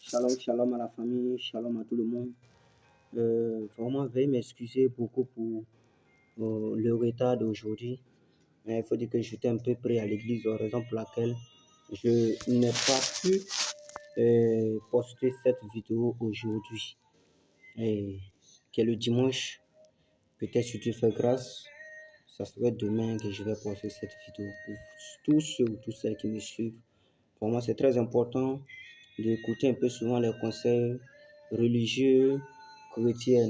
Shalom, shalom à la famille, shalom à tout le monde. Vraiment, veuillez m'excuser beaucoup pour le retard d'aujourd'hui. Il faut dire que j'étais un peu pris à l'église, raison pour laquelle je n'ai pas pu poster cette vidéo aujourd'hui. Qui est le dimanche. Peut-être si Dieu fait grâce, ça serait demain que je vais poster cette vidéo pour tous ceux ou toutes celles qui me suivent. Pour moi, c'est très important d'écouter un peu souvent les conseils religieux, chrétiens.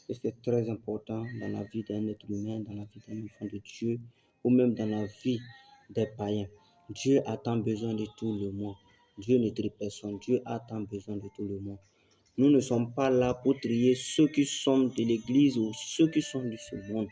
Et c'est très important dans la vie d'un être humain, dans la vie d'un enfant de Dieu, ou même dans la vie des païens. Dieu a tant besoin de tout le monde. Dieu ne trie personne. Dieu a tant besoin de tout le monde. Nous ne sommes pas là pour trier ceux qui sont de l'église ou ceux qui sont de ce monde.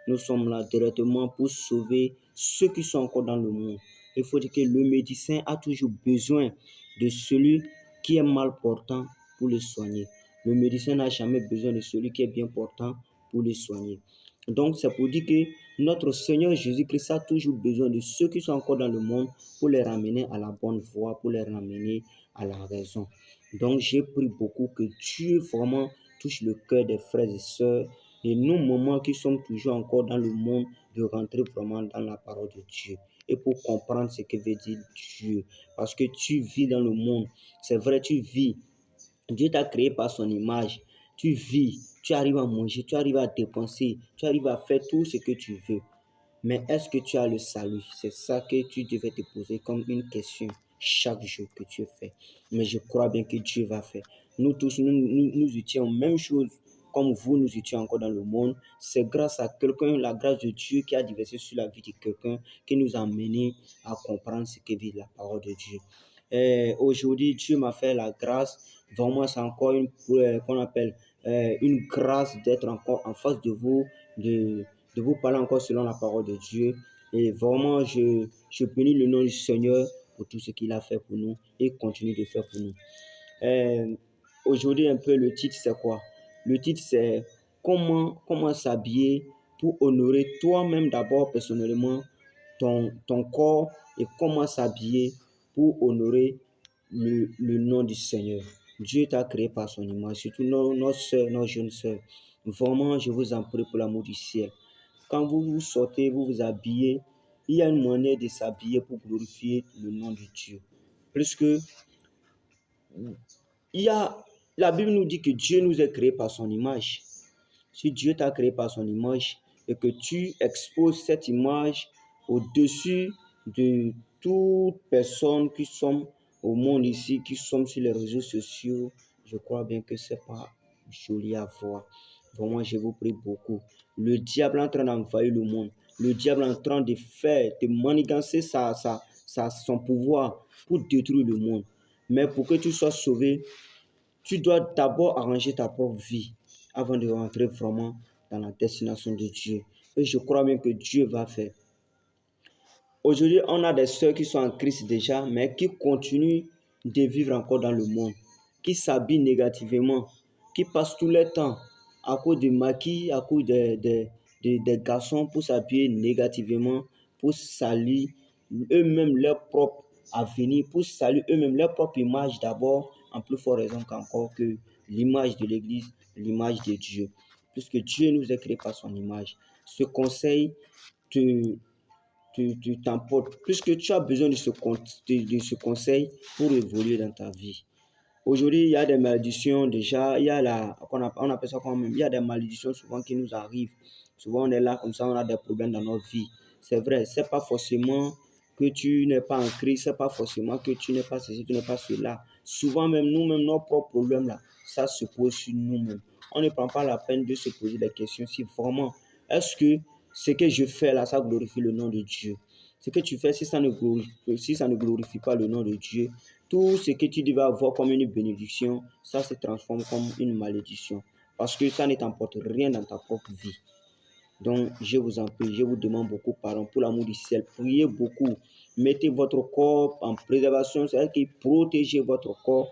Nous sommes là directement pour sauver ceux qui sont encore dans le monde. Il faut dire que le médecin a toujours besoin de celui qui est mal portant pour le soigner. Le médecin n'a jamais besoin de celui qui est bien portant pour le soigner. Donc, c'est pour dire que notre Seigneur Jésus-Christ a toujours besoin de ceux qui sont encore dans le monde pour les ramener à la bonne voie, pour les ramener à la raison. Donc, j'ai pris beaucoup que Dieu vraiment touche le cœur des frères et sœurs et nous, moments qui sommes toujours encore dans le monde, de rentrer vraiment dans la parole de Dieu et pour comprendre ce que veut dire Dieu. Parce que tu vis dans le monde, c'est vrai, tu vis. Dieu t'a créé par son image. Tu vis, tu arrives à manger, tu arrives à dépenser, tu arrives à faire tout ce que tu veux. Mais est-ce que tu as le salut? C'est ça que tu devais te poser comme une question chaque jour que tu fais. Mais je crois bien que Dieu va faire. Nous tous, nous étions même chose comme vous, nous étions encore dans le monde. C'est grâce à quelqu'un, la grâce de Dieu qui a déversé sur la vie de quelqu'un qui nous a amené à comprendre ce que veut la parole de Dieu. Aujourd'hui, Dieu m'a fait la grâce. Vraiment, c'est encore qu'on appelle une grâce d'être encore en face de vous, de vous parler encore selon la parole de Dieu. Et vraiment, je bénis le nom du Seigneur pour tout ce qu'il a fait pour nous et continue de faire pour nous. Aujourd'hui, un peu, le titre, c'est quoi? Le titre, c'est comment s'habiller pour honorer toi-même d'abord, personnellement, ton corps et comment s'habiller pour honorer le nom du Seigneur. Dieu t'a créé par son image, surtout nos soeurs, nos jeunes soeurs. Vraiment, je vous en prie pour l'amour du ciel. Quand vous vous sortez, vous vous habillez, il y a une manière de s'habiller pour glorifier le nom de Dieu. Puisque la Bible nous dit que Dieu nous a créés par son image. Si Dieu t'a créé par son image et que tu exposes cette image au-dessus de toute personne qui sont au monde ici, qui sont sur les réseaux sociaux, je crois bien que ce n'est pas joli à voir. Vraiment, je vous prie beaucoup. Le diable est en train d'envahir le monde. Le diable est en train de faire, de manigancer son pouvoir pour détruire le monde. Mais pour que tu sois sauvé, tu dois d'abord arranger ta propre vie avant de rentrer vraiment dans la destination de Dieu. Et je crois bien que Dieu va faire. Aujourd'hui, on a des sœurs qui sont en Christ déjà, mais qui continuent de vivre encore dans le monde, qui s'habillent négativement, qui passent tout leur temps à cause de maquis, à cause des garçons pour s'habiller négativement, pour salir eux-mêmes leur propre avenir, pour saluer eux-mêmes leur propre image d'abord, en plus forte raison qu'encore que l'image de l'Église, l'image de Dieu. Puisque Dieu nous a créés par son image. Ce conseil tu t'emportes, puisque tu as besoin de ce conseil pour évoluer dans ta vie. Aujourd'hui, il y a des malédictions déjà, on appelle ça quand même, il y a des malédictions souvent qui nous arrivent. Souvent, on est là comme ça, on a des problèmes dans notre vie. C'est vrai, c'est pas forcément que tu n'es pas en Christ, c'est pas forcément que tu n'es pas ceci, tu n'es pas cela. Souvent, même nous-mêmes, nos propres problèmes là, ça se pose sur nous-mêmes. On ne prend pas la peine de se poser des questions si vraiment, est-ce que ce que je fais là, ça glorifie le nom de Dieu? Ce que tu fais, si ça ne glorifie pas le nom de Dieu, tout ce que tu devais avoir comme une bénédiction, ça se transforme comme une malédiction. Parce que ça ne t'emporte rien dans ta propre vie. Donc, je vous en prie, je vous demande beaucoup pardon pour l'amour du ciel. Priez beaucoup. Mettez votre corps en préservation, c'est-à-dire que protégez votre corps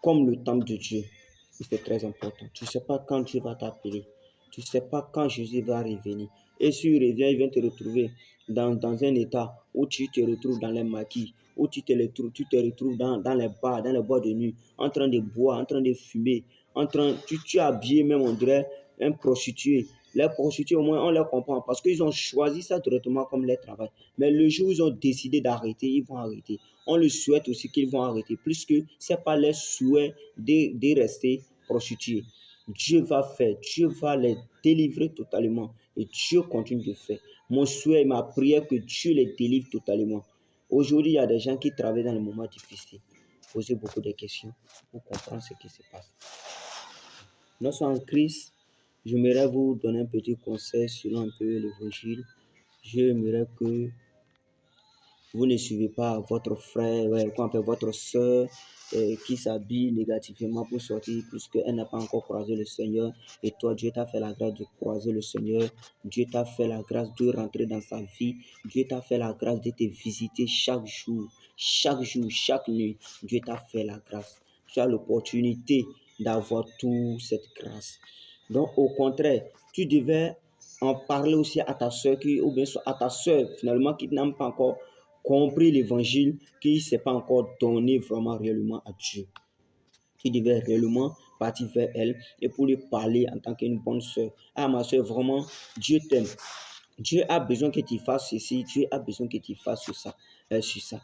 comme le temple de Dieu. C'est très important. Tu ne sais pas quand Dieu va t'appeler. Tu ne sais pas quand Jésus va revenir. Et si il revient, il vient te retrouver dans un état où tu te retrouves dans les maquis, où tu te retrouves dans les bars, dans les boîtes de nuit, en train de boire, en train de fumer, tu es habillé même, on dirait, un prostitué. Les prostituées, au moins, on les comprend parce qu'ils ont choisi ça directement comme leur travail. Mais le jour où ils ont décidé d'arrêter, ils vont arrêter. On le souhaite aussi qu'ils vont arrêter, puisque ce n'est pas leur souhait de rester prostitués. Dieu va faire, Dieu va les délivrer totalement. Et Dieu continue de faire. Mon souhait, ma prière, que Dieu les délivre totalement. Aujourd'hui, il y a des gens qui travaillent dans les moments difficiles. Poser beaucoup de questions pour comprendre ce qui se passe. Nous sommes en crise. J'aimerais vous donner un petit conseil sur un peu l'évangile. J'aimerais que vous ne suivez pas votre frère, votre soeur qui s'habille négativement pour sortir puisqu'elle n'a pas encore croisé le Seigneur. Et toi, Dieu t'a fait la grâce de croiser le Seigneur. Dieu t'a fait la grâce de rentrer dans sa vie. Dieu t'a fait la grâce de te visiter chaque jour, chaque nuit. Dieu t'a fait la grâce. Tu as l'opportunité d'avoir toute cette grâce. Donc, au contraire, tu devais en parler aussi à ta soeur ou bien à ta soeur finalement qui n'a pas encore compris l'évangile, qui ne s'est pas encore donné vraiment réellement à Dieu. Qui devait réellement partir vers elle et pour lui parler en tant qu'une bonne soeur. Ah, ma soeur, vraiment, Dieu t'aime. Dieu a besoin que tu fasses ceci, Dieu a besoin que tu fasses ça, sur ça.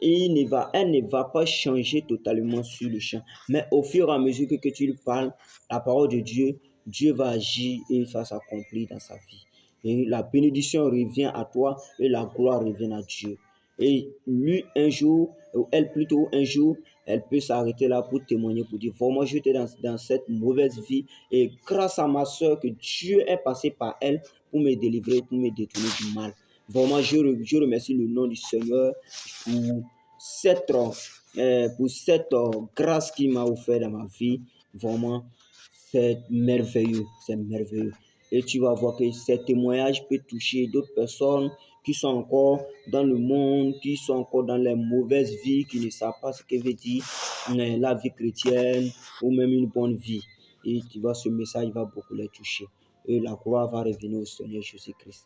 Et elle ne va pas changer totalement sur le champ. Mais au fur et à mesure que tu lui parles, la parole de Dieu, Dieu va agir et il va s'accomplir dans sa vie. Et la bénédiction revient à toi et la gloire revient à Dieu. Et lui, un jour, ou elle plutôt un jour, elle peut s'arrêter là pour témoigner, pour dire, vraiment, j'étais dans cette mauvaise vie. Et grâce à ma soeur, que Dieu est passé par elle pour me délivrer, pour me détourner du mal. Vraiment, je remercie le nom du Seigneur pour cette grâce qu'il m'a offert dans ma vie. Vraiment, c'est merveilleux, c'est merveilleux. Et tu vas voir que ces témoignages peuvent toucher d'autres personnes qui sont encore dans le monde, qui sont encore dans les mauvaises vies, qui ne savent pas ce que veut dire la vie chrétienne ou même une bonne vie. Et tu vois, ce message va beaucoup les toucher. Et la gloire va revenir au Seigneur Jésus-Christ.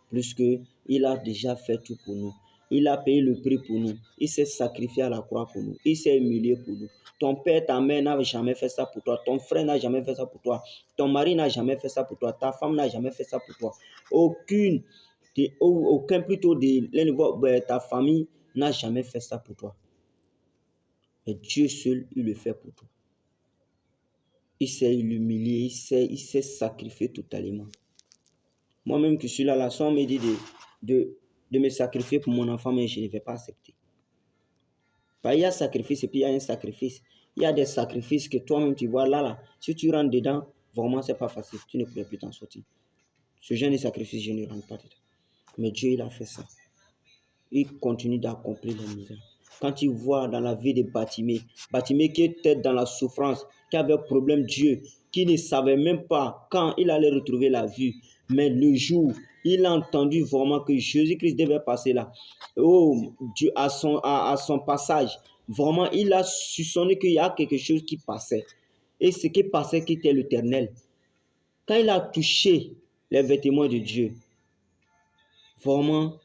Plus que il a déjà fait tout pour nous. Il a payé le prix pour nous. Il s'est sacrifié à la croix pour nous. Il s'est humilié pour nous. Ton père, ta mère n'a jamais fait ça pour toi. Ton frère n'a jamais fait ça pour toi. Ton mari n'a jamais fait ça pour toi. Ta femme n'a jamais fait ça pour toi. Aucun plutôt de ta famille n'a jamais fait ça pour toi. Et Dieu seul, il le fait pour toi. Il s'est humilié, il s'est sacrifié totalement. Moi-même qui suis là, la soeur me dit de me sacrifier pour mon enfant, mais je ne vais pas accepter. Il y a sacrifice et puis il y a un sacrifice. Il y a des sacrifices que toi-même tu vois là. Si tu rentres dedans, vraiment, ce n'est pas facile. Tu ne pourrais plus t'en sortir. Ce genre de sacrifice, je ne rentre pas dedans. Mais Dieu, il a fait ça. Il continue d'accomplir les miracles. Quand tu vois dans la vie de Bartimée qui était dans la souffrance, qui avait problème, Dieu, qui ne savait même pas quand il allait retrouver la vue. Mais le jour, il a entendu vraiment que Jésus-Christ devait passer là. Oh, Dieu, à son passage, vraiment, il a soupçonné qu'il y a quelque chose qui passait. Et ce qui passait, qui était l'Éternel. Quand il a touché les vêtements de Dieu, vraiment,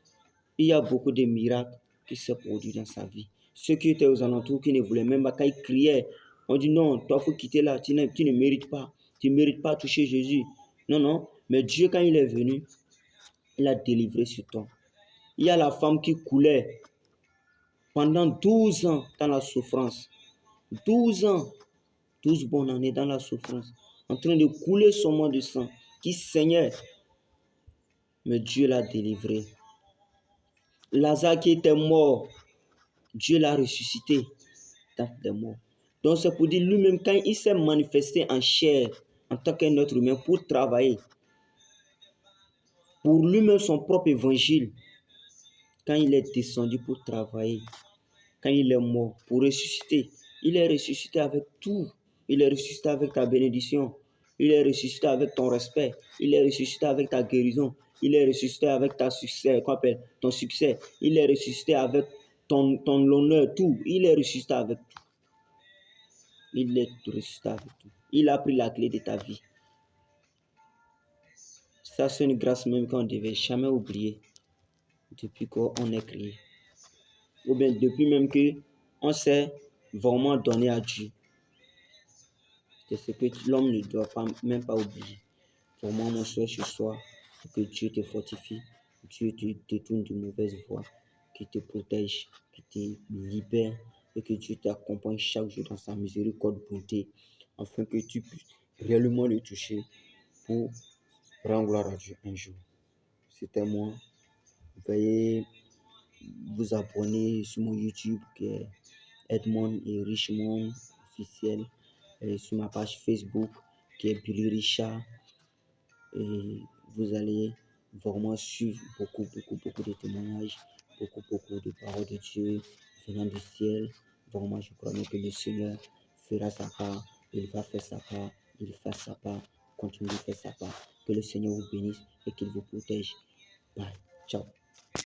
il y a beaucoup de miracles qui se produisent dans sa vie. Ceux qui étaient aux alentours, qui ne voulaient même pas, quand ils criaient, on dit non, toi, il faut quitter là, tu ne mérites pas. Tu ne mérites pas toucher Jésus. Non, non. Mais Dieu, quand il est venu, il a délivré sur toi. Il y a la femme qui coulait pendant 12 ans dans la souffrance. 12 ans, 12 bonnes années dans la souffrance, en train de couler son sang de sang, qui saignait. Mais Dieu l'a délivré. Lazare qui était mort, Dieu l'a ressuscité des morts. Donc c'est pour dire lui-même, quand il s'est manifesté en chair, en tant qu'un être humain, pour travailler, pour lui-même son propre évangile, quand il est descendu pour travailler, quand il est mort, pour ressusciter, il est ressuscité avec tout. Il est ressuscité avec ta bénédiction. Il est ressuscité avec ton respect. Il est ressuscité avec ta guérison. Il est ressuscité avec ton succès. Il est ressuscité avec ton honneur, tout. Il est ressuscité avec tout. Il est ressuscité avec tout. Il a pris la clé de ta vie. Ça, c'est une grâce même qu'on ne devait jamais oublier depuis qu'on est créé. Ou bien depuis même qu'on s'est vraiment donné à Dieu. C'est ce que l'homme ne doit même pas oublier. Vraiment, mon soeur, ce soir, que Dieu te fortifie, Dieu te détourne de mauvaises voies, qui te protège, qui te libère et que Dieu t'accompagne chaque jour dans sa miséricorde bonté, afin que tu puisses réellement le toucher pour rendre gloire à Dieu un jour. C'était moi. Veuillez vous abonner sur mon YouTube qui est Edmond et Richmond officiel, et sur ma page Facebook qui est Billy Richard, et vous allez vraiment suivre beaucoup de témoignages, beaucoup de paroles de Dieu venant du ciel. Vraiment, je crois que le Seigneur fera sa part, il va faire sa part, il fait sa part, continue de faire sa part. Que le Seigneur vous bénisse et qu'il vous protège. Bye. Ciao.